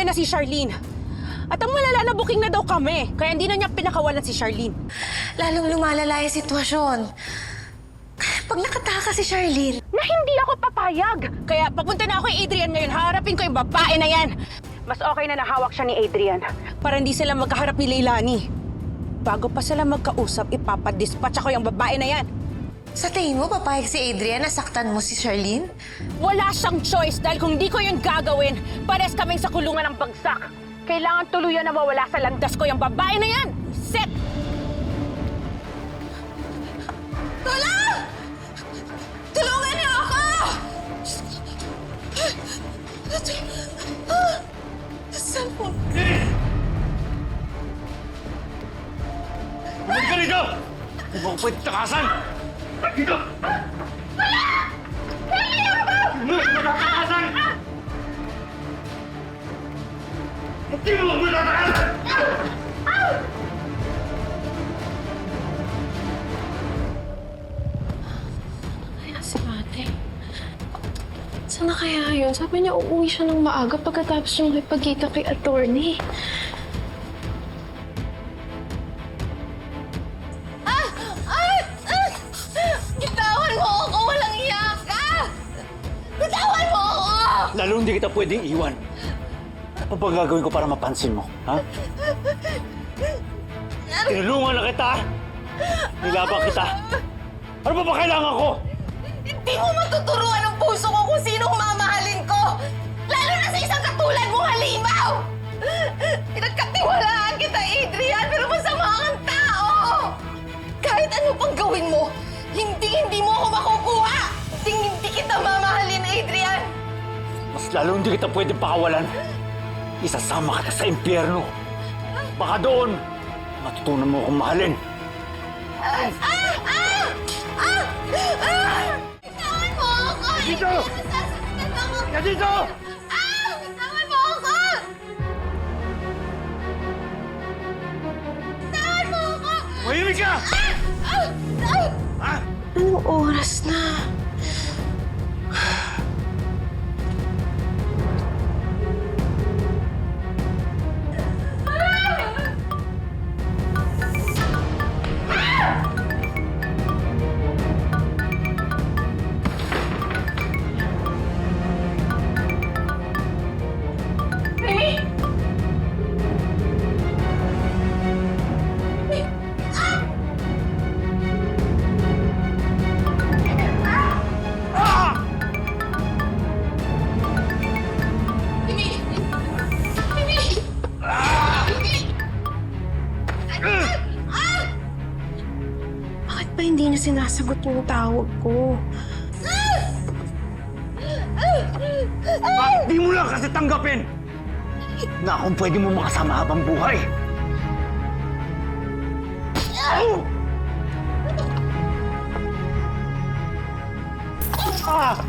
na si Charlene. At ang malala na booking na daw kami, kaya hindi na niya pinakawalan si Charlene. Lalong lumalala yung sitwasyon. Pag nakataka si Charlene, Na hindi ako papayag. Kaya papunta na ako kay Adrian ngayon, haharapin ko yung babae na yan. Mas okay na nahawak siya ni Adrian para hindi sila magkaharap ni Leilani. Bago pa sila magkausap, ipapadispatch ako yung babae na yan. sa tingin mo papayag si Adrian na saktan mo si Charlene? Wala siyang choice dahil kung di ko yun gagawin, pares kaming sa kulungan ng bagsak. Kailangan tuluyan na mawala sa landas ko yung babae na yan. Set! Tulong! Tulungan niyo ako! Saan po? Huwag ka rito! Huwag mo ko pwede takasan! Dito! Wala! Hindi mo natakasan! Hindi mo natakasan! Kaya si ate. Saan na kaya yun? Sabi niya uuwi siya ng maaga pagkatapos yung ipagkita kay attorney. Bitawan mo ako! Walang iya ka! Bitawan mo ako! Lalo hindi kita pwedeng iwan. Ano ba gagawin ko para mapansin mo, ha? Tinulungan na kita! Nilabang kita! Ano ba kailangan ko? Hindi mo matuturuan ang puso ko kung sinong mamahalin ko! Lalo na sa isang katulad mong halimaw! Pinagkatiwalaan kita, Adrian, pero masama kang tao! Kahit ano pang gawin mo, hindi mo ako makukuha! Hindi kita mamahalin, Adrian! Mas lalo hindi kita pwedeng pakawalan. Isasama kita sa impyerno. Baka doon, matutunan mo akong mahalin. Bitawan mo ako! Dito! Nasasaktan ako! Ka dito! Bitawan mo ako! Bitawan mo ako! Mahimik ka! Ha? Anong oras na? Bakit ba hindi niya sinasagot yung tawag ko? Bakit di mo lang kasi tanggapin na kung pwede mo makasama habang buhay? Ah!